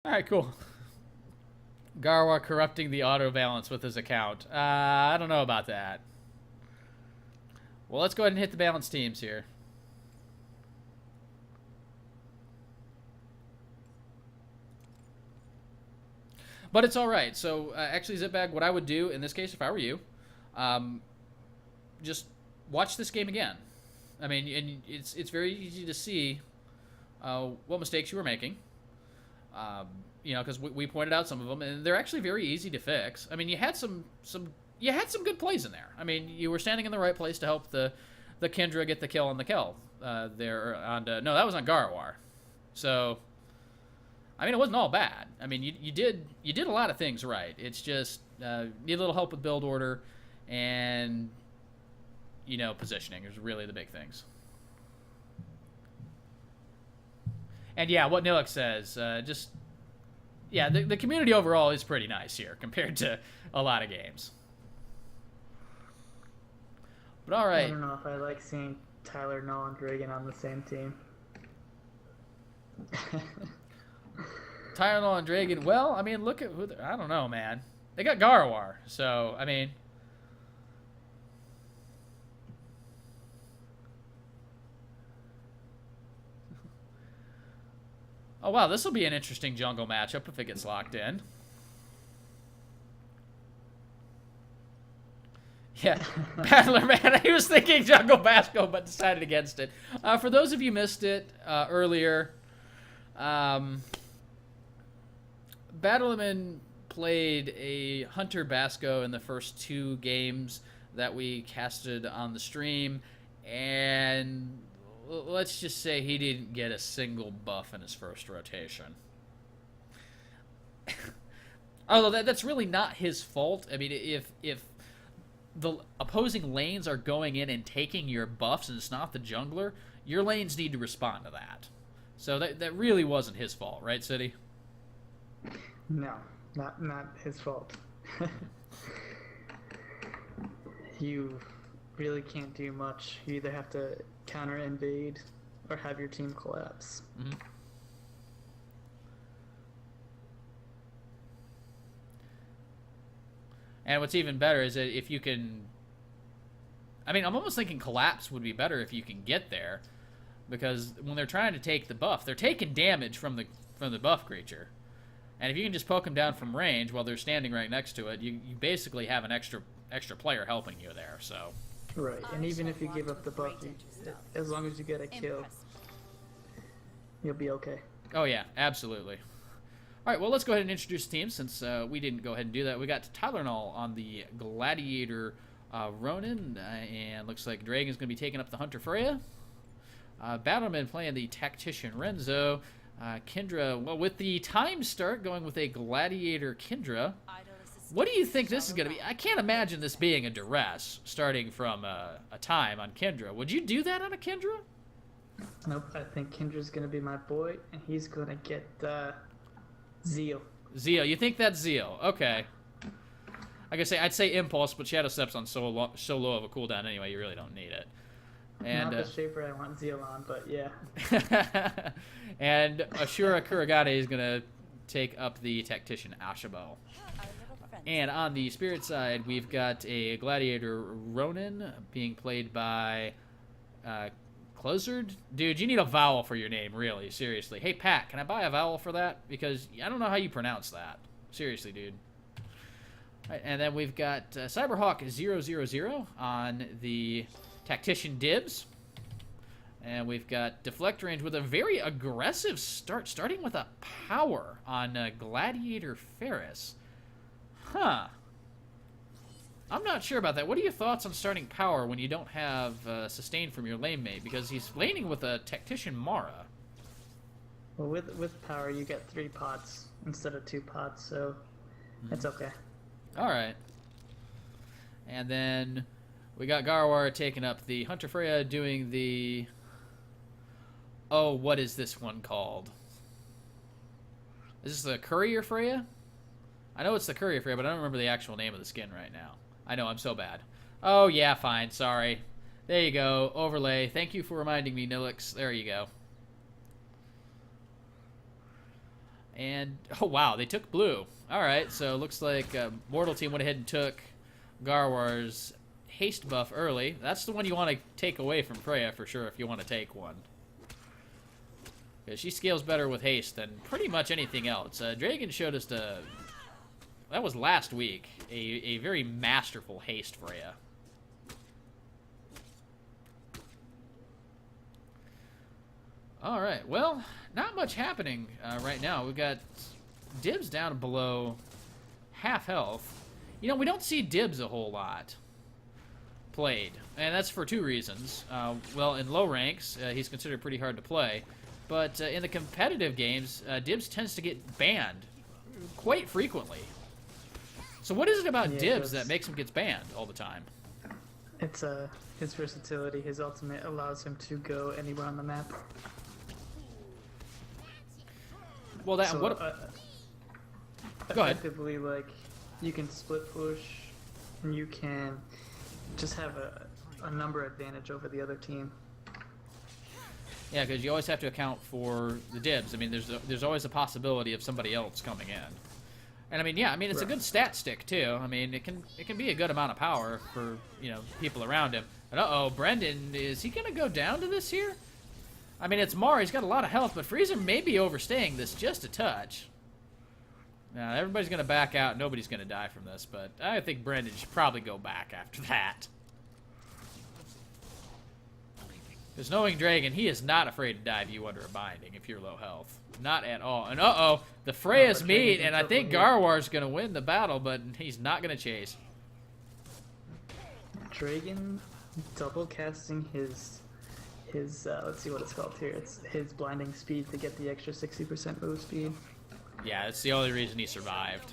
All right, cool. Gaarawarr corrupting the auto balance with his account. I don't know about that. Well, let's go ahead and hit the balance teams here. But it's all right. So actually, Zipbag, what I would do in this case, if I were you, just watch this game again. I mean, and it's very easy to see what mistakes you were making. You know, because we pointed out some of them, and they're actually very easy to fix. I mean, you had some good plays in there. I mean, you were standing in the right place to help the Kendra get the kill on the kill. There on no, that was on Gaarawarr. So, I mean, it wasn't all bad. I mean, you did a lot of things right. It's just need a little help with build order, and you know, positioning is really the big things. And yeah, what Nilix says, the community overall is pretty nice here compared to a lot of games. But all right. I don't know if I like seeing TyrLnol and Dragon on the same team. TyrLnol and Dragon, well, I mean, look at who, I don't know, man. They got Gaarawarr, so, I mean. Oh, wow, this will be an interesting jungle matchup if it gets locked in. Yeah, Battlerman. I was thinking Jungle Basco, but decided against it. For those of you missed it earlier, Battlerman played a Hunter Basco in the first 2 games that we casted on the stream, and let's just say he didn't get a single buff in his first rotation. Although that's really not his fault. I mean, if the opposing lanes are going in and taking your buffs and it's not the jungler, your lanes need to respond to that. So that really wasn't his fault, right, City? No, not his fault. You really can't do much. You either have to counter invade or have your team collapse. Mm-hmm. And what's even better is that if you can... I mean, I'm almost thinking collapse would be better if you can get there. Because when they're trying to take the buff, they're taking damage from the buff creature. And if you can just poke them down from range while they're standing right next to it, you basically have an extra player helping you there, so... Right, and even if you give up the buff, as long as you get a kill, you'll be okay. Oh yeah, absolutely. All right, well, let's go ahead and introduce the team since we didn't go ahead and do that. We got TheTylernol on the Gladiator Ronin, and looks like Dragon's going to be taking up the Hunter Freya. Battlerman playing the Tactician Renzo. Kendra, well, with the time start, going with a Gladiator Kendra. What do you think this is going to be? I can't imagine this being a duress, starting from a time on Kendra. Would you do that on a Kendra? Nope, I think Kendra's going to be my boy, and he's going to get Zeal. Zeal, you think that's Zeal? Okay. Like I say, I'd say Impulse, but Shadow Step's on so low of a cooldown anyway, you really don't need it. And, not the Shaper I want Zeal on, but yeah. And Ashura Kuragane is going to take up the Tactician Ashabo. And on the Spirit side, we've got a Gladiator Ronin being played by cllzzrd. Dude, you need a vowel for your name, really. Seriously. Hey, Pat, can I buy a vowel for that? Because I don't know how you pronounce that. Seriously, dude. All right, and then we've got Cyberhawk000 on the Tactician Dibs. And we've got DeflectRange with a very aggressive start, starting with a power on Gladiator Ferris. Huh. I'm not sure about that. What are your thoughts on starting power when you don't have sustain from your lane mate? Because he's laning with a Tactician Mara. Well, with power, you get 3 pots instead of 2 pots, so it's okay. Alright. And then we got Gaarawarr taking up the Hunter Freya, doing the... Oh, what is this one called? Is this the Courier Freya? I know it's the Courier Freya, but I don't remember the actual name of the skin right now. I know, I'm so bad. Oh, yeah, fine, sorry. There you go, overlay. Thank you for reminding me, Nilix. There you go. And, oh wow, they took blue. Alright, so looks like Mortal Team went ahead and took Gaarawarr's haste buff early. That's the one you want to take away from Freya for sure if you want to take one. Because she scales better with haste than pretty much anything else. Dragon showed us that was last week, a very masterful haste Freya. Alright, well, not much happening right now. We've got Dibs down below half health. You know, we don't see Dibs a whole lot played, and that's for two reasons. Well, in low ranks, he's considered pretty hard to play, but in the competitive games, Dibs tends to get banned quite frequently. So what is it about Dibs that makes him get banned all the time? It's his versatility. His ultimate allows him to go anywhere on the map. Well, that So, what? Go ahead. effectively, like, you can split push, and you can just have a number advantage over the other team. Yeah, because you always have to account for the Dibs. I mean, there's always a possibility of somebody else coming in. And I mean, yeah, I mean it's a good stat stick too. I mean, it can be a good amount of power for, you know, people around him. And Brendan, is he gonna go down to this here? I mean, it's Mar. He's got a lot of health, but Freezer may be overstaying this just a touch. Now everybody's gonna back out. Nobody's gonna die from this, but I think Brendan should probably go back after that. Because knowing Dragon, he is not afraid to dive you under a binding if you're low health. Not at all. And the Freya's meet, and I think Gaarawarr's going to win the battle, but he's not going to chase. Dragon double casting his let's see what it's called here. It's his blinding speed to get the extra 60% move speed. Yeah, that's the only reason he survived.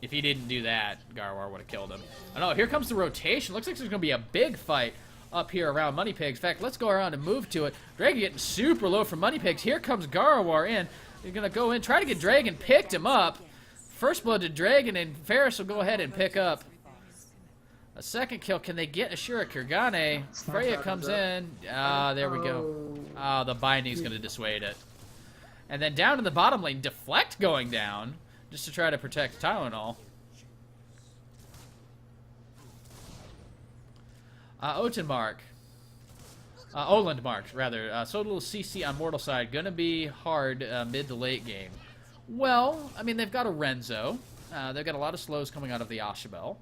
If he didn't do that, Gaarawarr would have killed him. Here comes the rotation. Looks like there's going to be a big fight up here around Money Pigs. In fact, let's go around and move to it. Dragon getting super low from Money Pigs. Here comes Gaarawarr in. They're going to go in, try to get Dragon, picked him up. First blood to Dragon, and Ferris will go ahead and pick up a second kill. Can they get Ashura Kirgane? Freya comes in. There we go. The binding's going to dissuade it. And then down in the bottom lane, Deflect going down just to try to protect TYLernol. Olandmark, rather. So a little CC on Mortal side. Gonna be hard mid to late game. Well, I mean, they've got a Renzo. They've got a lot of slows coming out of the Ashabel.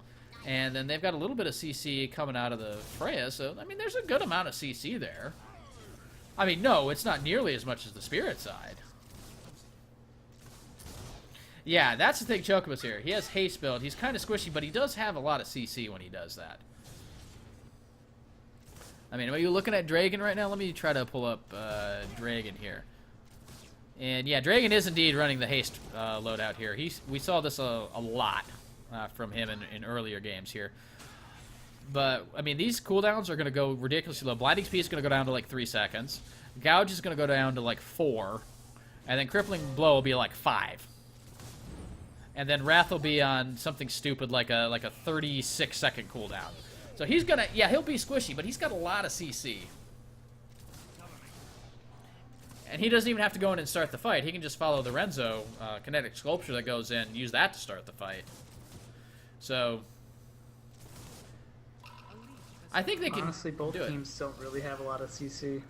And then they've got a little bit of CC coming out of the Freya. So, I mean, there's a good amount of CC there. I mean, no, it's not nearly as much as the Spirit side. Yeah, that's the thing Chocobo's here. He has haste build. He's kind of squishy, but he does have a lot of CC when he does that. I mean, are you looking at Dragon right now? Let me try to pull up Dragon here. And yeah, Dragon is indeed running the haste loadout here. We saw this a lot from him in earlier games here. But, I mean, these cooldowns are going to go ridiculously low. Blinding speed is going to go down to like 3 seconds. Gouge is going to go down to like 4. And then Crippling Blow will be like 5. And then Wrath will be on something stupid like a 36-second cooldown. So he's gonna, yeah, he'll be squishy, but he's got a lot of CC. And he doesn't even have to go in and start the fight. He can just follow the Renzo kinetic sculpture that goes in, use that to start the fight. So I think they can. Honestly, both teams don't really have a lot of CC.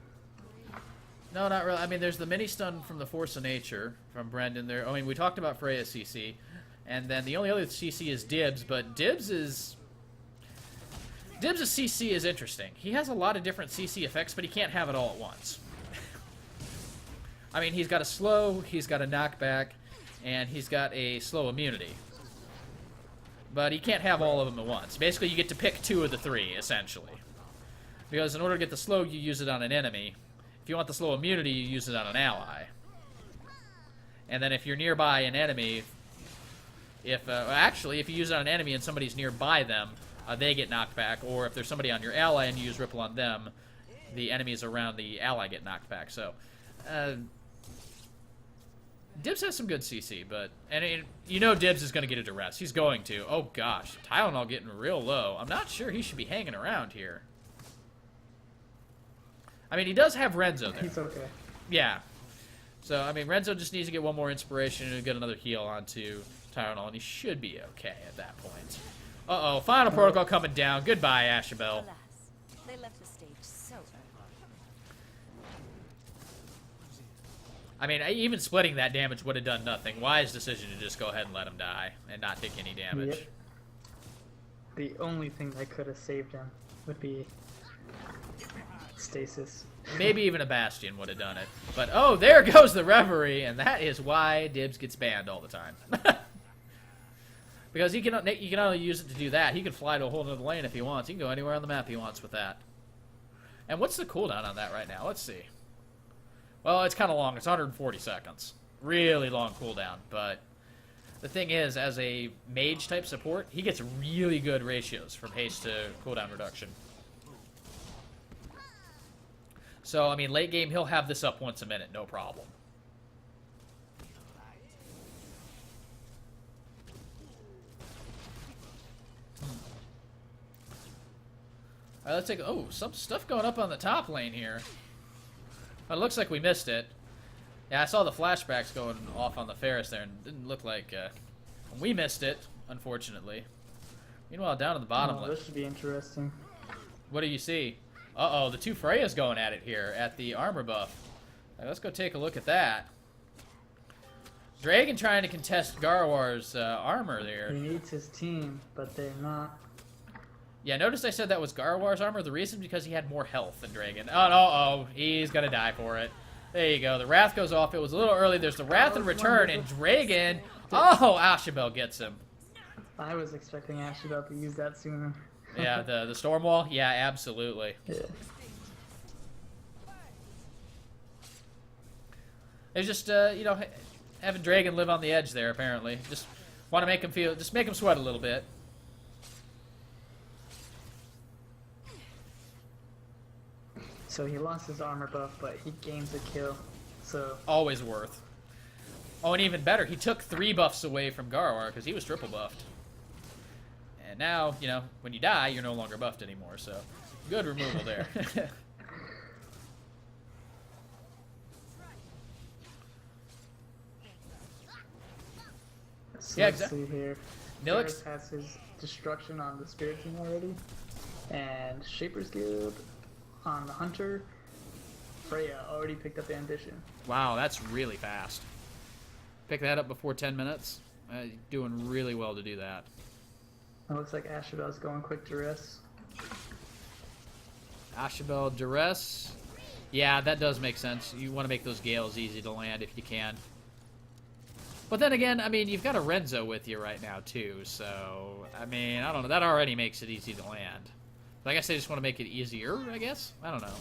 No, not really. I mean, there's the mini stun from the Force of Nature from Brendan there. I mean, we talked about Freya's CC, and then the only other CC is Dibs, but Dibs' CC is interesting. He has a lot of different CC effects, but he can't have it all at once. I mean, he's got a slow, he's got a knockback, and he's got a slow immunity. But he can't have all of them at once. Basically, you get to pick 2 of the 3, essentially. Because in order to get the slow, you use it on an enemy. If you want the slow immunity, you use it on an ally. And then if you're nearby an enemy, actually, if you use it on an enemy and somebody's nearby them, they get knocked back, or if there's somebody on your ally and you use Ripple on them, the enemies around the ally get knocked back. So, Dibs has some good CC, but you know Dibs is going to get a duress. He's going to. Oh gosh, TYLernol getting real low. I'm not sure he should be hanging around here. I mean, he does have Renzo there. He's okay. Yeah. So, I mean, Renzo just needs to get one more inspiration and get another heal onto TyrNol, and he should be okay at that point. Uh-oh, final protocol coming down. Goodbye, Ashabel. Alas, they left the stage so early. I mean, even splitting that damage would have done nothing. Wise decision to just go ahead and let him die and not take any damage. Yep. The only thing that could have saved him would be stasis. Maybe even a Bastion would have done it. But, oh, there goes the Reverie, and that is why Dibs gets banned all the time. Because you can only use it to do that. He can fly to a whole other lane if he wants. He can go anywhere on the map he wants with that. And what's the cooldown on that right now? Let's see. Well, it's kind of long. It's 140 seconds. Really long cooldown. But the thing is, as a mage-type support, he gets really good ratios from haste to cooldown reduction. So, I mean, late game, he'll have this up once a minute, no problem. All right, let's take... Oh, some stuff going up on the top lane here. It looks like we missed it. Yeah, I saw the flashbacks going off on the Ferris there, and it didn't look like... we missed it, unfortunately. Meanwhile, down at the bottom... Oh, this should be interesting. What do you see? Uh-oh, the two Freyas going at it here at the armor buff. Right, let's go take a look at that. Dragon trying to contest Gaarawarr's armor there. He needs his team, but they're not. Yeah, notice I said that was Gaarawarr's armor. The reason because he had more health than Dragon. Oh, he's gonna die for it. There you go. The Wrath goes off. It was a little early. There's the Wrath in return, and Dragon... Oh, Ashabel gets him. I was expecting Ashabel to use that sooner. Yeah, the storm wall? Yeah, absolutely. Yeah. It's just, you know, having Dragon live on the edge there, apparently. Just want to make him feel... Just make him sweat a little bit. So he lost his armor buff, but he gains a kill. So Always worth. Oh, and even better, he took 3 buffs away from Gaarawarr because he was triple buffed. And now, you know, when you die, you're no longer buffed anymore, so good removal there. So Yeah, let's see here. Nilix Ferris has his destruction on the Spirit team already. And TheShapersGuild on the Hunter. Freya already picked up the Ambition. Wow, that's really fast. Pick that up before 10 minutes. Doing really well to do that. It looks like Ashabel's going quick duress. Ashabel duress. Yeah, that does make sense. You want to make those gales easy to land if you can. But then again, I mean, you've got a Renzo with you right now, too. So, I mean, I don't know. That already makes it easy to land. But I guess they just want to make it easier, I guess? I don't know.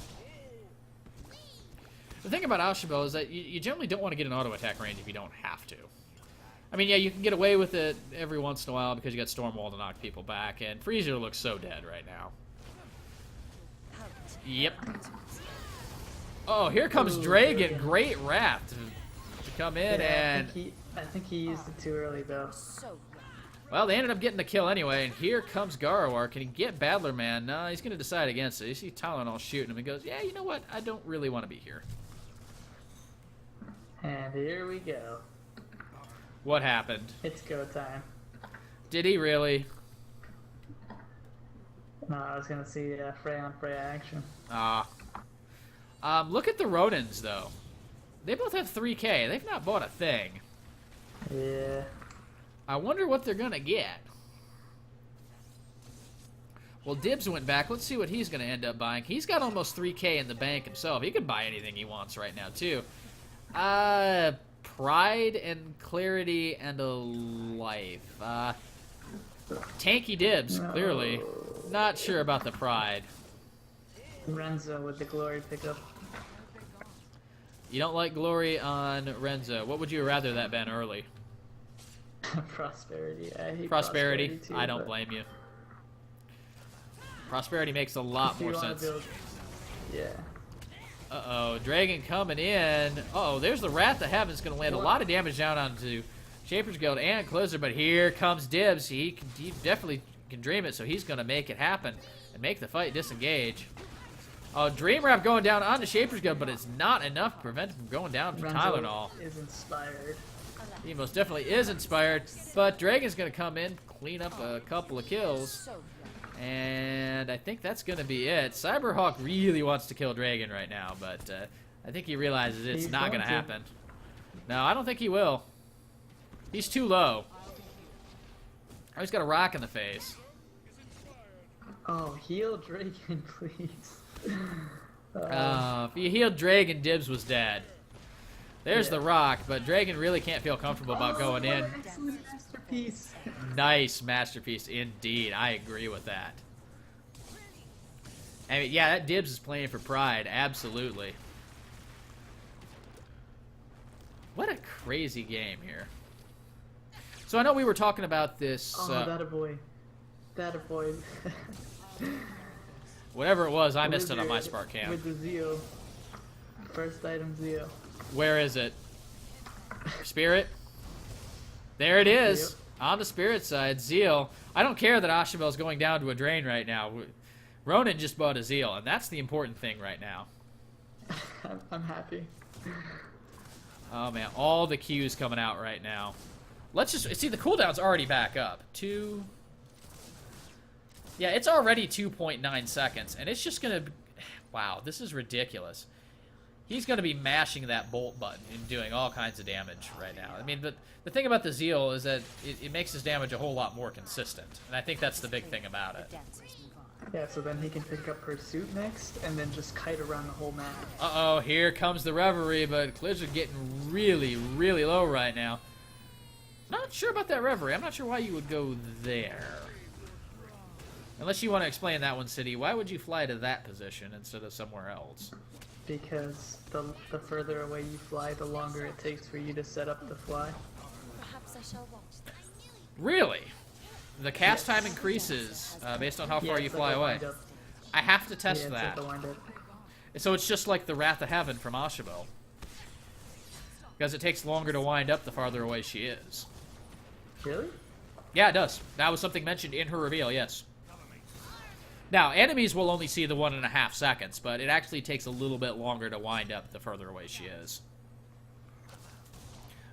The thing about Ashabel is that you generally don't want to get an auto attack range if you don't have to. I mean, yeah, you can get away with it every once in a while because you got Stormwall to knock people back, and Freezer looks so dead right now. Yep. Oh, here comes Dragon. Great Wrath to come in, and... I think he used it too early, though. Well, they ended up getting the kill anyway, and here comes Gaarawarr. Can he get Battlerman? No, he's going to decide against it. You see TyrNol shooting him. He goes, yeah, you know what? I don't really want to be here. And here we go. What happened? It's go time. Did he really? No, I was gonna see Freya on Freya action. Look at the Ronins, though. They both have 3K. They've not bought a thing. Yeah. I wonder what they're gonna get. Well, Dibs went back. Let's see what he's gonna end up buying. He's got almost 3K in the bank himself. He can buy anything he wants right now, too. Pride and Clarity and a Life. Tanky Dibs, clearly. Not sure about the Pride. Renzo with the glory pickup. You don't like Glory on Renzo. What would you rather that been early? Prosperity. I hate Prosperity? too, I don't blame you. Prosperity makes a lot more sense. Yeah. Uh-oh, Dragon coming in. Uh-oh, there's the Wrath of Heaven's going to land a lot of damage down onto TheShapersGuild and Closer, but here comes Dibs. He definitely can dream it, so he's going to make it happen and make the fight disengage. Oh, Dream Wrap going down on the TheShapersGuild, but it's not enough to prevent him from going down for Tylernol. Is inspired. He most definitely is inspired, but Dragon's going to come in, clean up a couple of kills, and I think that's going to be it. Cyberhawk really wants to kill Dragon right now, but I think he realizes it's not going to happen. No, I don't think he will. He's too low. Oh, he's got a rock in the face. Oh, heal Dragon, please. If you healed Dragon, Dibs was dead. There's the rock, but Dragon really can't feel comfortable about going in. Excellent masterpiece. Nice masterpiece indeed. I agree with that. I mean, yeah, that Dibs is playing for pride. Absolutely. What a crazy game here. So I know we were talking about this. Oh, that a boy. That a boy. Whatever it was, I missed it on my Spark Cam. With the Zeo. First item Zeo. Where is it? Spirit? There it is. Yep. On the Spirit side, Zeal. I don't care that Ashabel's going down to a drain right now. Ronan just bought a Zeal, and that's the important thing right now. I'm happy. Oh, man. All the Qs coming out right now. Let's just... See, the cooldown's already back up. Yeah, it's already 2.9 seconds, and it's just going to... Wow, this is ridiculous. He's going to be mashing that bolt button and doing all kinds of damage right now. I mean, the thing about the Zeal is that it makes his damage a whole lot more consistent, and I think that's the big thing about it. Yeah, so then he can pick up Pursuit next, and then just kite around the whole map. Uh-oh, here comes the Reverie, but cllzzrd getting really, really low right now. Not sure about that Reverie. I'm not sure why you would go there. Unless you want to explain that one, City. Why would you fly to that position instead of somewhere else? Because the further away you fly, the longer it takes for you to set up the fly. Perhaps I shall watch this. Really? The cast time increases based on how far you fly away. I have to test that. So it's just like the Wrath of Heaven from Ashabel. Because it takes longer to wind up the farther away she is. Really? Yeah, it does. That was something mentioned in her reveal, yes. Now, enemies will only see the 1.5 seconds, but it actually takes a little bit longer to wind up the further away she is.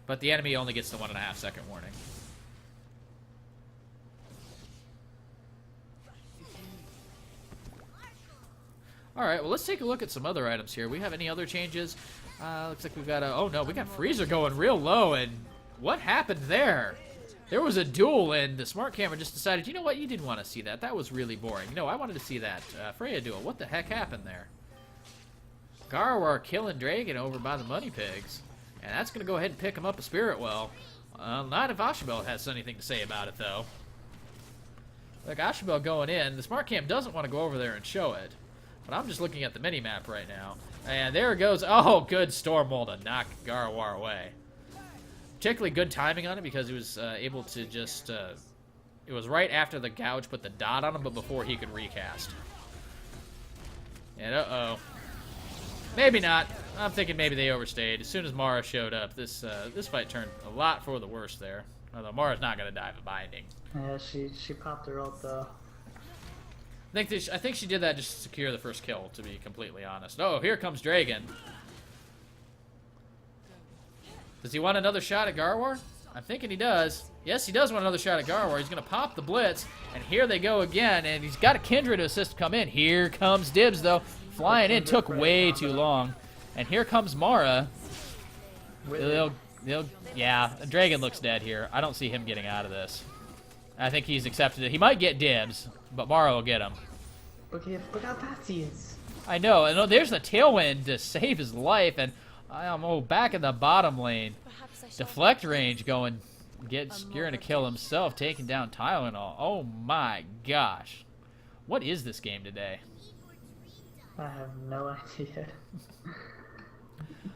But the enemy only gets the 1.5 second warning. Alright, well, let's take a look at some other items here. We have any other changes? Looks like we've got a... Oh, no, we got Freezer going real low, and what happened there? There was a duel, and the smart camera just decided, you know what, you didn't want to see that. That was really boring. No, I wanted to see that Freya duel. What the heck happened there? Gaarawarr killing Dragon over by the Money Pigs. And that's going to go ahead and pick him up a Spirit Well. Not if Ashabel has anything to say about it, though. Look, Ashabel going in. The smart cam doesn't want to go over there and show it. But I'm just looking at the mini-map right now. And there it goes. Oh, good Stormwall to knock Gaarawarr away. Particularly good timing on it because he was able to just... it was right after the Gouge put the dot on him, but before he could recast. And uh-oh. Maybe not. I'm thinking maybe they overstayed. As soon as Mara showed up, this fight turned a lot for the worse there. Although Mara's not going to die of a binding. Yeah, she popped her ult though. I think she did that just to secure the first kill, to be completely honest. Oh, here comes Dragon. Does he want another shot at Gaarawarr? I'm thinking he does. Yes, he does want another shot at Gaarawarr. He's going to pop the Blitz, and here they go again, and he's got a Kindred to assist come in. Here comes Dibs, though. Flying in took way too long. And here comes Mara. Yeah, Dragon looks dead here. I don't see him getting out of this. I think he's accepted it. He might get Dibs, but Mara will get him. Look how fast he is. I know. And there's the Tailwind to save his life, and I'm back in the bottom lane. DeflectRange going, securing a kill himself, taking down Tylernol. Oh my gosh. What is this game today? I have no idea.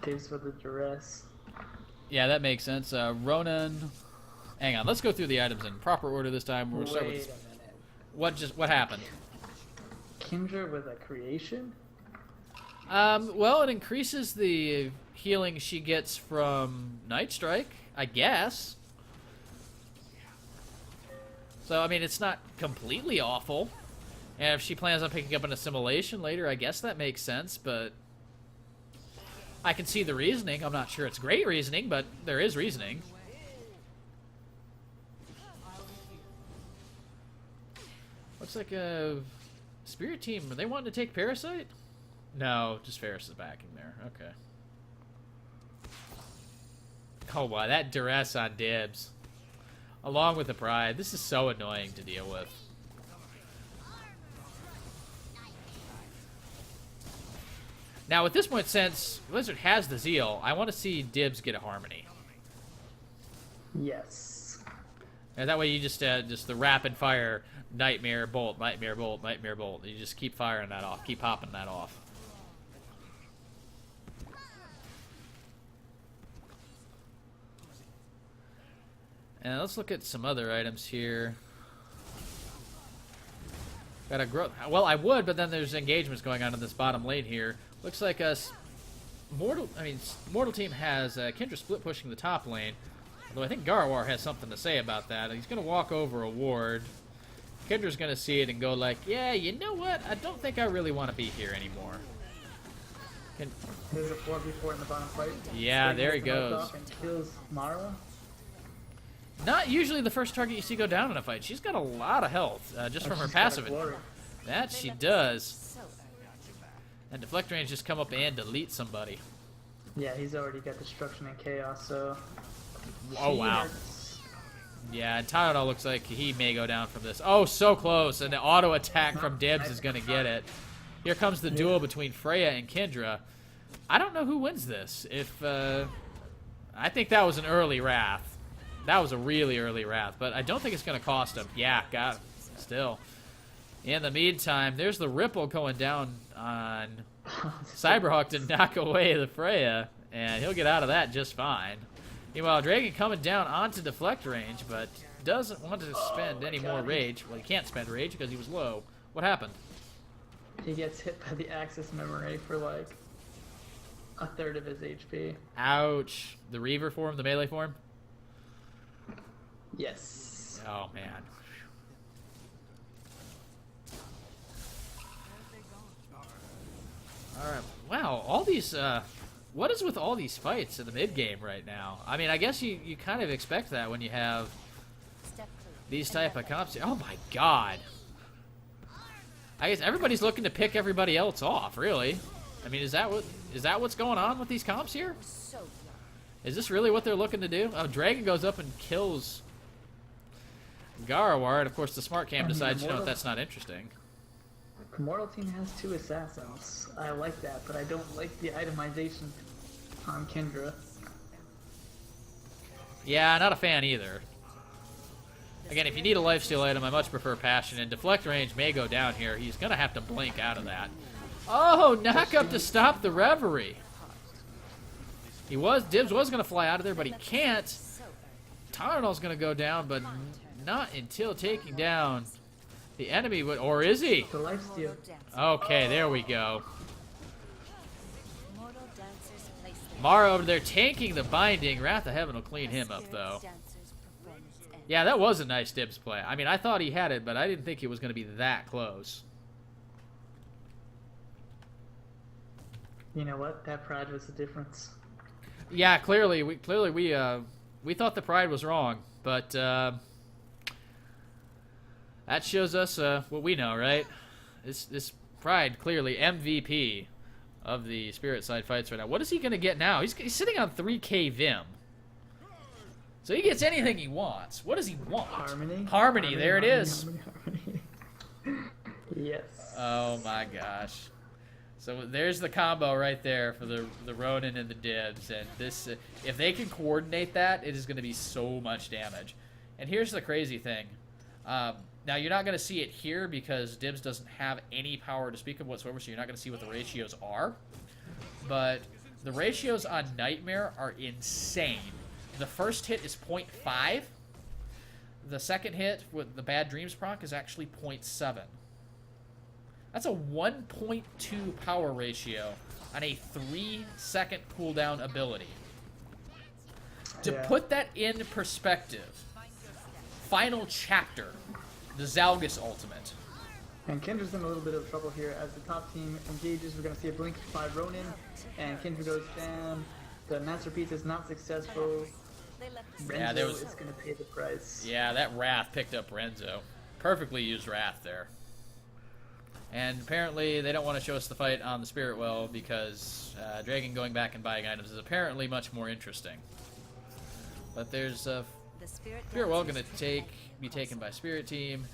Dibs for the duress. Yeah, that makes sense. Ronan. Hang on, let's go through the items in proper order this time. We'll start with what happened? Kindred with a creation? Well, it increases the healing she gets from Night Strike, I guess. So, I mean, it's not completely awful. And if she plans on picking up an assimilation later, I guess that makes sense, but I can see the reasoning. I'm not sure it's great reasoning, but there is reasoning. Looks like a Spirit team. Are they wanting to take Parasite? No, just Ferris is backing there. Okay. Oh, wow, that duress on Dibs. Along with the Pride. This is so annoying to deal with. Now, at this point, since Blizzard has the Zeal, I want to see Dibs get a Harmony. Yes. And that way you just the rapid fire Nightmare Bolt, Nightmare Bolt, Nightmare Bolt. You just keep firing that off. Keep popping that off. And let's look at some other items here. Got a growth. Well, I would, but then there's engagements going on in this bottom lane here. Looks like us. Mortal Team has Kendra split pushing the top lane. Although I think Gaarawarr has something to say about that. He's going to walk over a ward. Kendra's going to see it and go like, yeah, you know what? I don't think I really want to be here anymore. There's a 4v4 in the bottom fight. Yeah, there he goes. And kills Mara. Not usually the first target you see go down in a fight. She's got a lot of health just from her passive. That she does. And DeflectRange just come up and delete somebody. Yeah, he's already got Destruction and Chaos, so... Oh, wow. Yeah, and TylerNol looks like he may go down from this. Oh, so close. And the auto attack from Dibs is going to get it. Here comes the duel between Freya and Kendra. I don't know who wins this. I think that was an early Wrath. That was a really early Wrath, but I don't think it's going to cost him. Yeah, got it. Still. In the meantime, there's the Ripple going down on Cyberhawk to knock away the Freya, and he'll get out of that just fine. Meanwhile, Dragon coming down onto DeflectRange, but doesn't want to spend any more rage. Well, he can't spend rage because he was low. What happened? He gets hit by the Axis Memory for like a third of his HP. Ouch. The Reaver form, the melee form? Yes. Oh, man. Alright. Wow, all these, what is with all these fights in the mid-game right now? I mean, I guess you kind of expect that when you have these type of comps. Oh, my God. I guess everybody's looking to pick everybody else off, really. I mean, is that what's going on with these comps here? Is this really what they're looking to do? Oh, Dragon goes up and kills Gaarawarr, and of course the smart cam decides, you know what, that's not interesting. Mortal Team has 2 assassins. I like that, but I don't like the itemization on Kendra. Yeah, not a fan either. Again, if you need a lifesteal item, I much prefer Passion, and DeflectRange may go down here. He's going to have to blink out of that. Oh, knock up to stop the Reverie. Dibs was going to fly out of there, but he can't. TylerNol's going to go down, but not until taking down the enemy. Or is he? The lifesteal. Okay, there we go. Mara over there tanking the binding. Wrath of Heaven will clean him up, though. Yeah, that was a nice Dibs play. I mean, I thought he had it, but I didn't think it was going to be that close. You know what? That Pride was the difference. Yeah, clearly we thought the Pride was wrong, but that shows us what we know, right? This Pride clearly MVP of the Spirit side fights right now. What is he going to get now? He's sitting on 3k Vim. So he gets anything he wants. What does he want? Harmony, there it is. Harmony. Yes. Oh my gosh. So there's the combo right there for the Ronin and the Dibs, and this if they can coordinate that, it is going to be so much damage. And here's the crazy thing. Now you're not going to see it here because Dibs doesn't have any power to speak of whatsoever, so you're not going to see what the ratios are. But the ratios on Nightmare are insane. The first hit is 0.5. The second hit with the Bad Dreams proc is actually 0.7. That's a 1.2 power ratio on a 3-second cooldown ability. To put that in perspective, final chapter, the Zalgus ultimate. And Kendra's in a little bit of trouble here as the top team engages. We're going to see a blink by Ronin, and Kendra goes down. The Master Piece is not successful. Yeah, Renzo is going to pay the price. Yeah, that Wrath picked up Renzo. Perfectly used Wrath there. And apparently they don't want to show us the fight on the Spirit Well because Dragon going back and buying items is apparently much more interesting. But there's Spirit Well going to be taken by Spirit Team.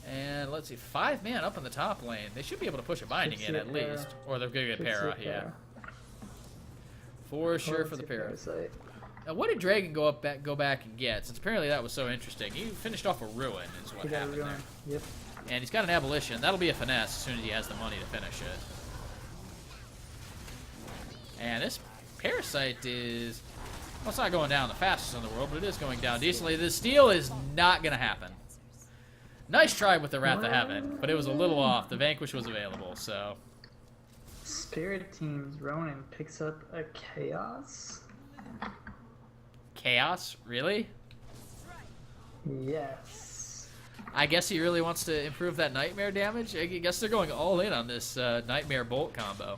And let's see, 5 man up in the top lane. They should be able to push a binding in at least. Or they're going to get Para, yeah. For sure for the Para. Now, what did Dragon go back and get? Since apparently that was so interesting. He finished off a Ruin is what happened there. Yep. And he's got an Abolition. That'll be a finesse as soon as he has the money to finish it. And this Parasite is... Well, it's not going down the fastest in the world, but it is going down decently. The steal is not going to happen. Nice try with the Wrath of Heaven, but it was a little off. The Vanquish was available, so... Spirit Team's Ronin picks up a Chaos. Chaos? Really? Yes. I guess he really wants to improve that Nightmare damage. I guess they're going all in on this Nightmare Bolt combo.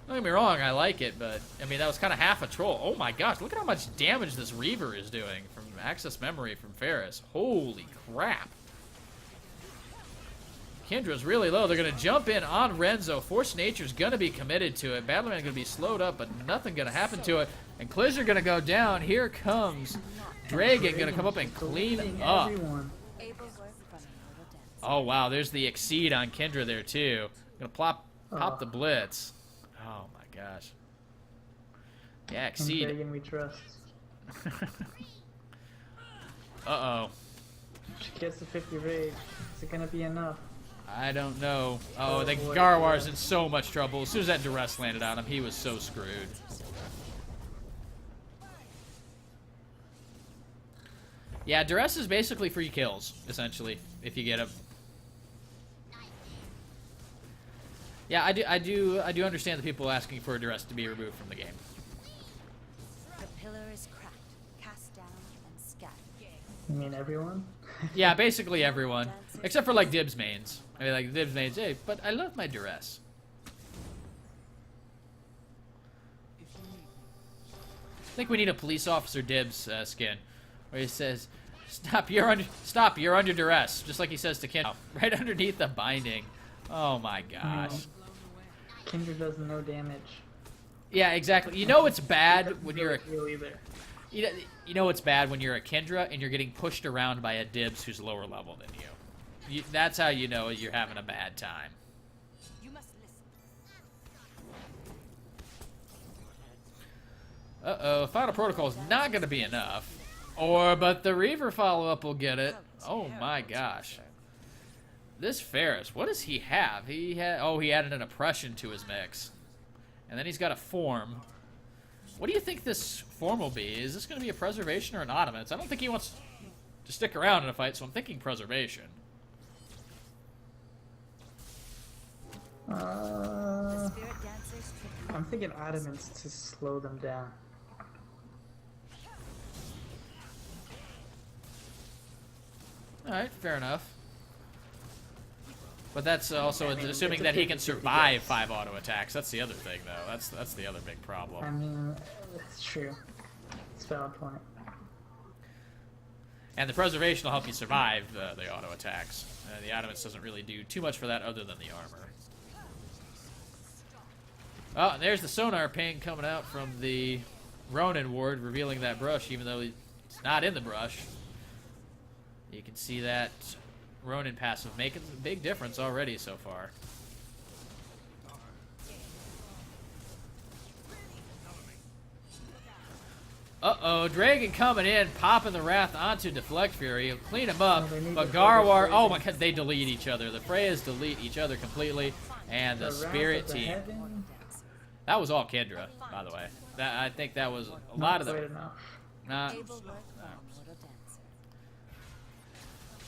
Don't get me wrong, I like it, but, I mean, that was kind of half a troll. Oh my gosh, look at how much damage this Reaver is doing from Access Memory from Ferris. Holy crap. Kendra's really low. They're going to jump in on Renzo. Force Nature's going to be committed to it. Battlerman going to be slowed up, but nothing going to happen to it. And cllzzrd going to go down. Here comes Dragon going to come up and clean up. Oh, wow. There's the Exceed on Kendra there, too. Going to pop the Blitz. Oh, my gosh. Yeah, Exceed. Dragon we trust. Uh-oh. She gets the 50 raid. Is it going to be enough? I don't know. Oh, the Gaarawarr's in so much trouble. As soon as that duress landed on him, he was so screwed. Yeah, duress is basically free kills, essentially, if you get him. Yeah, I do understand the people asking for duress to be removed from the game. The pillar is cracked, cast down, and scattered. You mean everyone? Yeah, basically everyone, except for like Dibs mains. I mean, like Dibs mains. Hey, but I love my duress. I think we need a police officer Dibs skin, where he says, "Stop! You're under duress," just like he says to Ken, right underneath the binding. Oh my gosh. Kendra does no damage. Yeah, exactly. You know it's bad when you're a... Either. You know it's bad when you're a Kendra and you're getting pushed around by a Dibs who's lower level than you. That's how you know you're having a bad time. You must listen. Uh-oh, Final Protocol is not going to be enough. But the Reaver follow-up will get it. Oh my gosh. This Ferris, what does he have? He added an oppression to his mix. And then he's got a form. What do you think this form will be? Is this going to be a preservation or an Ottomans? I don't think he wants to stick around in a fight, so I'm thinking preservation. I'm thinking Ottomans to slow them down. Alright, fair enough. But that's also assuming that he can survive 5 auto attacks. That's the other thing, though. That's the other big problem. I mean, that's true. It's a valid point. And the preservation will help you survive the auto attacks. The Ottomans doesn't really do too much for that other than the armor. Oh, and there's the sonar ping coming out from the Ronin ward, revealing that brush, even though he's not in the brush. You can see that Ronin passive making a big difference already so far. Uh-oh, Dragon coming in, popping the Wrath onto Deflect Fury. He'll clean him up, but Gaarawarr, oh my god, they delete each other. The Freyas delete each other completely, and the Spirit Team. That was all Kendra, by the way. I think that was a lot of them.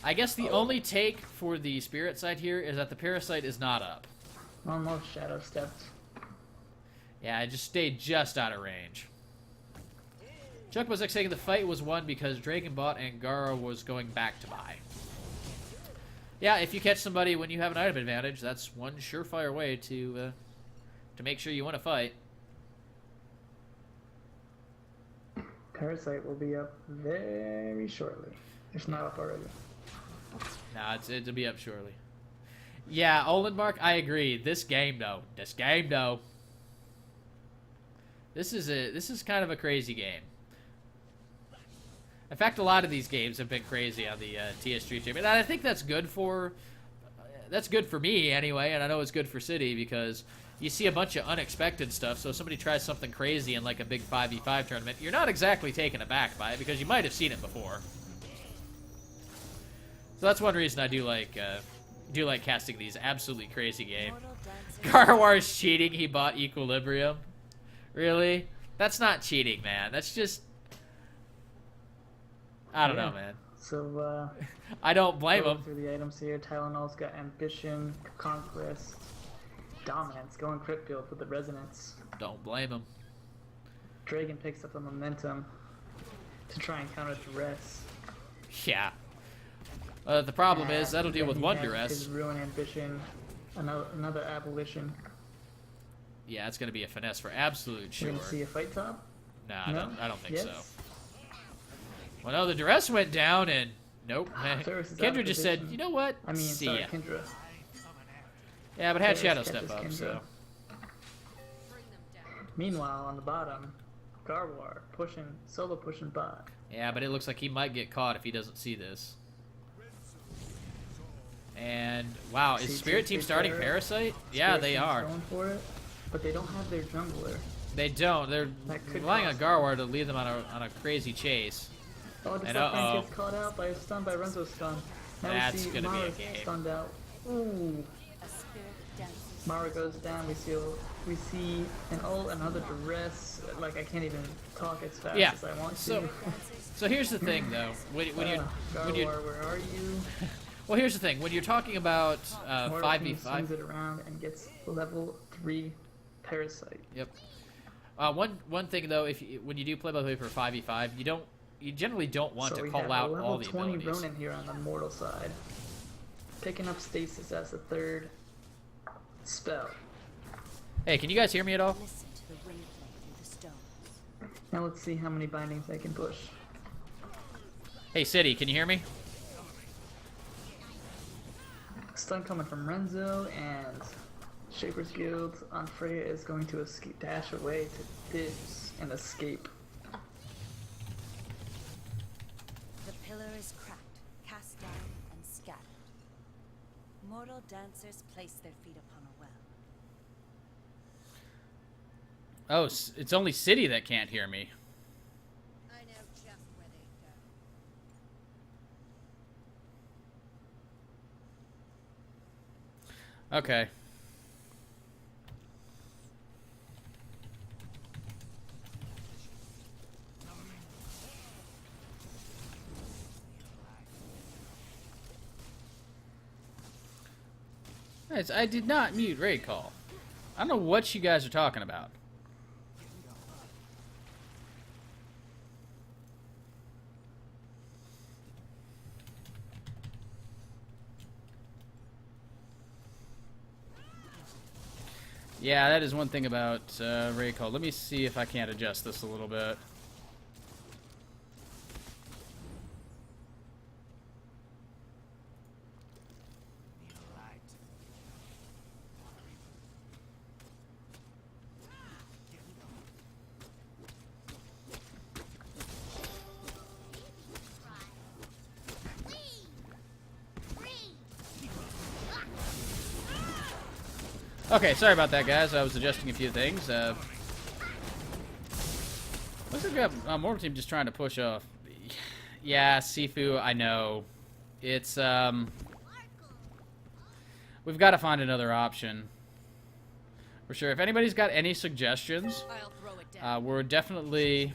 I guess the only take for the Spirit side here is that the Parasite is not up. Almost shadow stepped. Yeah, I just stayed just out of range. Chuck was saying the fight was won because Dragon bought and Gaarawarr was going back to buy. Yeah, if you catch somebody when you have an item advantage, that's one surefire way to make sure you win a fight. Parasite will be up very shortly, if not up already. Nah, it'll be up shortly. Yeah, Olenmark, I agree. This game though. This is kind of a crazy game. In fact, a lot of these games have been crazy on the TS3 team, and I think that's good for me anyway, and I know it's good for City because you see a bunch of unexpected stuff. So if somebody tries something crazy in like a big 5v5 tournament, you're not exactly taken aback by it because you might have seen it before. So that's one reason I do like casting these absolutely crazy games. Gaarawarr's cheating. He bought Equilibrium. Really? That's not cheating, man. That's just... I don't know, man. So, I don't blame him. Through the items here, Tylernol's got Ambition, Conquest, Dominance, going crit field with the Resonance. Don't blame him. Dragon picks up the Momentum to try and counter Duress. Yeah. The problem is, that'll deal with one Duress. His Ruin, Ambition, another Abolition. Yeah, it's going to be a finesse for absolute sure. We're going to see a fight top? Nah, no? I don't think yes. so. Well, no, the Duress went down, and nope. Kendra just said, you know what? See ya. Kendra. Yeah, but had Shadow step up, Kendra. So. Meanwhile, on the bottom, Gaarawarr solo pushing bot. Yeah, but it looks like he might get caught if he doesn't see this. And, wow, is Spirit Team starting Parasite? Yeah, they are. Going for it, but they don't have their jungler. They don't. They're relying on Gaarawarr to lead them on a crazy chase. Oh, DeflectRange gets caught out by a stun by Renzo's stun. Now that's going to be a game. Stunned out. Ooh. Mara goes down. We see an ult, another Duress. Like, I can't even talk as fast as I want to. So here's the thing, though. Gaarawarr, where are you? Well, here's the thing. When you're talking about 5v5, swings it around and gets level 3 Parasite. Yep. One thing though, when you do play by play for 5v5, you generally don't want to call out all the abilities. So we have a level 20 Ronin here on the mortal side, picking up Stasis as the third spell. Hey, can you guys hear me at all? Now let's see how many bindings I can push. Hey, City, can you hear me? Stun coming from Renzo, and TheShapersGuild on Freya is going to dash away to Dibs and escape. The pillar is cracked, cast down, and scattered. Mortal dancers place their feet upon a well. Oh, it's only City that can't hear me. I know just where they go. Okay. Guys, I did not mute raid call. I don't know what you guys are talking about. Yeah, that is one thing about raid call. Let me see if I can't adjust this a little bit. Okay, sorry about that, guys. I was adjusting a few things. Looks like we have more team just trying to push off. Yeah, Sifu, I know. It's, we've got to find another option. For sure. If anybody's got any suggestions, we're definitely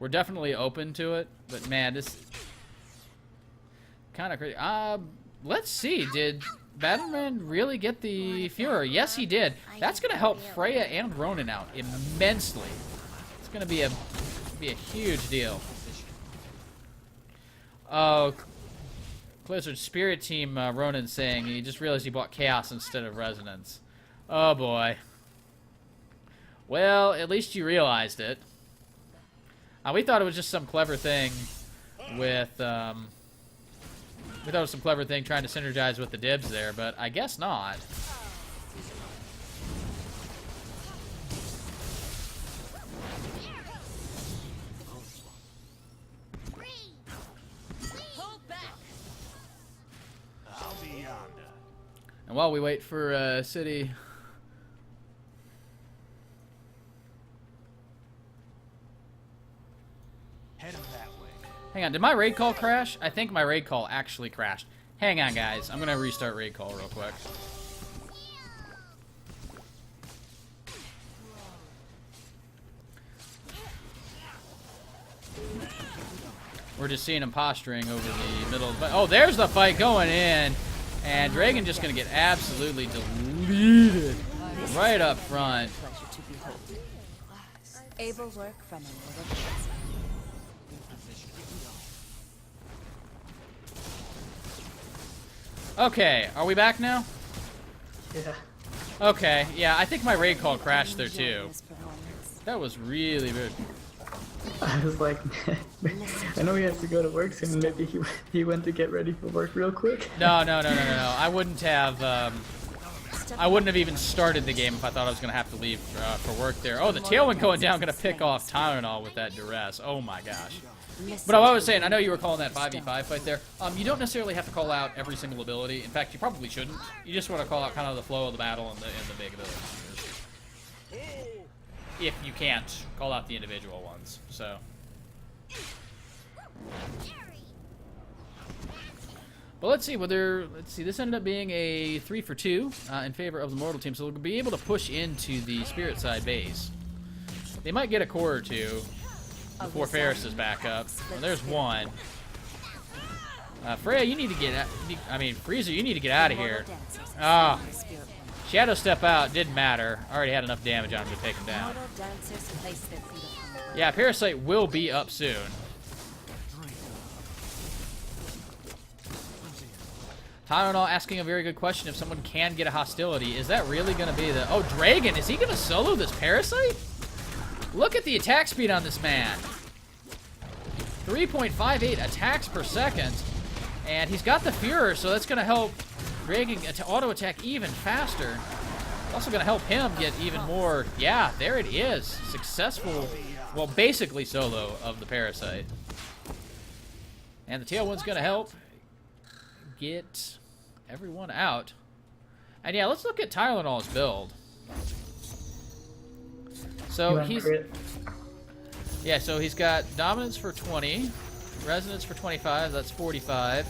open to it. But, man, this kind of crazy. Let's see. Did Battlerman really get the Fuhrer? Yes, he did. That's going to help Freya and Ronin out immensely. It's going to be a huge deal. Oh, Blizzard Spirit Team Ronan saying he just realized he bought Chaos instead of Resonance. Oh boy. Well, at least you realized it. We thought it was just some clever thing with, we thought it was some clever thing trying to synergize with the dibs there, but I guess not. And while we wait for City... Hang on, did my raid call crash? I think my raid call actually crashed. Hang on, guys. I'm going to restart raid call real quick. We're just seeing him posturing over the middle. But oh, there's the fight going in. And Dragon just going to get absolutely deleted right up front. Able work from another. Okay, are we back now? Yeah. Okay, yeah, I think my raid call crashed there too. That was really good. I was like, I know he has to go to work soon. Maybe he went to get ready for work real quick. No. I wouldn't have even started the game if I thought I was gonna have to leave for work there. Oh, the tailwind going down, gonna pick off TylerNol with that duress. Oh my gosh. But I was saying, I know you were calling that 5v5 fight there. You don't necessarily have to call out every single ability. In fact, you probably shouldn't. You just want to call out kind of the flow of the battle and the big abilities. If you can't call out the individual ones, so. But let's see whether, this ended up being a 3 for 2 in favor of the Mortal team, so we'll be able to push into the Spirit side base. They might get a core or two before Ferris is back up. Well, there's one. Freya, you need to get out. I mean, Freezer, you need to get out of here. Ah. Shadow step out, didn't matter. Already had enough damage on him to take him down. Yeah, Parasite will be up soon. TylerNol asking a very good question. If someone can get a hostility, is that really going to be the... Oh, Dragon, is he going to solo this Parasite? Look at the attack speed on this man. 3.58 attacks per second. And he's got the Führer, so that's going to help Dragon auto-attack even faster. It's also going to help him get even more... Yeah, there it is. Successful, well, basically solo of the Parasite. And the Tailwind's going to help get everyone out. And yeah, let's look at TylerNol's build. So he's... Yeah, so he's got Dominance for 20, Resonance for 25, that's 45,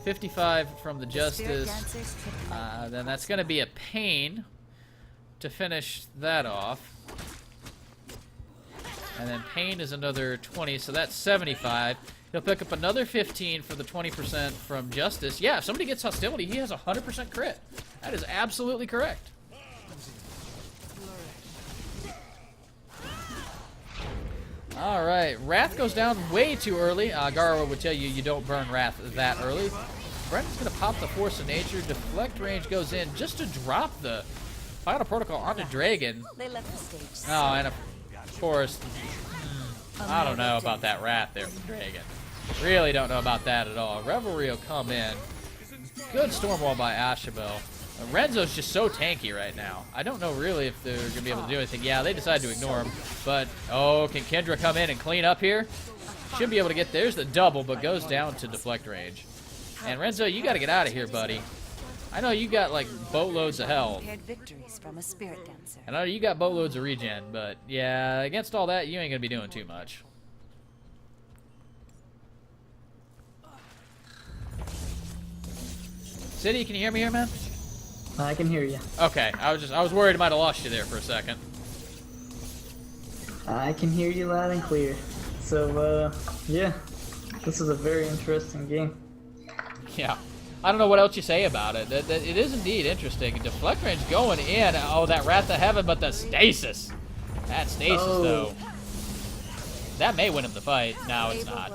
55 from the Justice, then that's going to be a Pain to finish that off. And then Pain is another 20, so that's 75. He'll pick up another 15 for the 20% from Justice. Yeah, if somebody gets Hostility, he has a 100% crit. That is absolutely correct. Alright, Wrath goes down way too early. Gaarawarr would tell you you don't burn Wrath that early. Brendan's going to pop the Force of Nature. Deflect Range goes in just to drop the Final Protocol onto Dragon. They left the stage. Oh, and of course, I don't know about that Wrath there from Dragon. Really don't know about that at all. Revelry will come in. Good Stormwall by Ashabel. Renzo's just so tanky right now. I don't know really if they're going to be able to do anything. Yeah, they decided to ignore him. But, oh, can Kendra come in and clean up here? Should be able to get, there's the double, but goes down to Deflect Range. And Renzo, you got to get out of here, buddy. I know you got, like, boatloads of health. And I know you got boatloads of regen, but, yeah, against all that, you ain't going to be doing too much. City, can you hear me here, man? I can hear you. Okay, I was worried I might have lost you there for a second. I can hear you loud and clear. So, yeah, this is a very interesting game. Yeah, I don't know what else you say about it. It is indeed interesting. Deflect Range going in. Oh, that Wrath of Heaven, but the Stasis. That Stasis, though. That may win him the fight. No, it's not.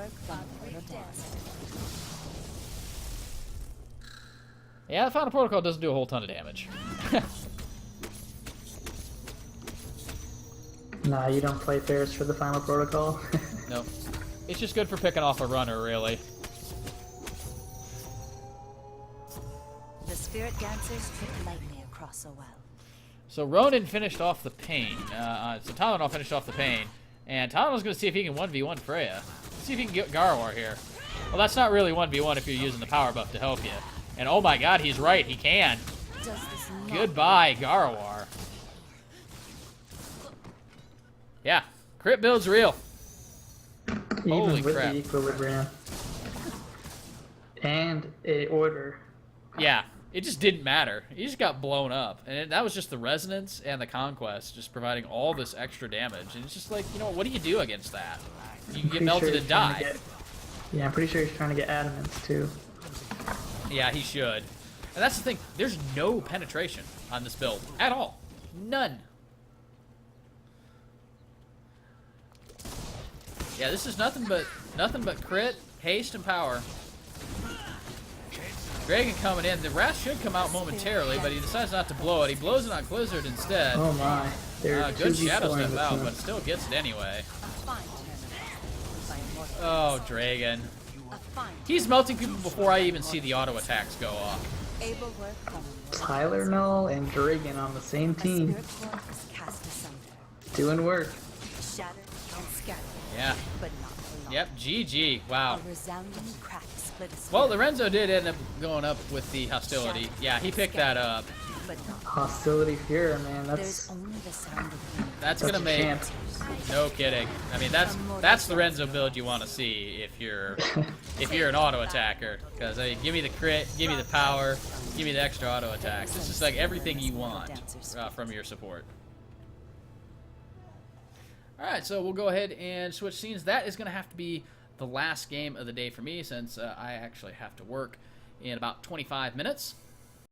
Yeah, the Final Protocol doesn't do a whole ton of damage. Nah, you don't play Paris for the Final Protocol. Nope. It's just good for picking off a runner, really. The spirit dancers trip lightly across a well. So Ronan finished off the pain. So TheTylernol finished off the pain. And TylerNol's going to see if he can 1v1 Freya. Let's see if he can get Gaarawarr here. Well, that's not really 1v1 if you're using the power buff to help you. And oh my god, he's right. He can. Goodbye, Gaarawarr. Yeah. Crit build's real. Even Holy with crap. the equilibrium. And a order. Yeah. It just didn't matter. He just got blown up. And that was just the resonance and the conquest just providing all this extra damage. And it's just like, you know, what do you do against that? You can get melted and die. Yeah, I'm pretty sure he's trying to get adamants too. Yeah, he should. And that's the thing. There's no penetration on this build at all. None. Yeah, this is nothing but crit, haste, and power. Dragon coming in. The Wrath should come out momentarily, but he decides not to blow it. He blows it on cllzzrd instead. Oh my. Good shadow step out, but still gets it anyway. Oh, Dragon. He's melting people before I even see the auto attacks go off. TylerNol and Dragon on the same team. Doing work. Yeah. Yep, GG. Wow. Well, Lorenzo did end up going up with the hostility. Yeah, he picked that up. Hostility Fear, man. That's gonna make. Champ. No kidding. I mean, that's the Lorenzo build you want to see if you're an auto attacker. Because give me the crit, give me the power, give me the extra auto attacks. It's just like everything you want from your support. All right, so we'll go ahead and switch scenes. That is going to have to be the last game of the day for me since I actually have to work in about 25 minutes.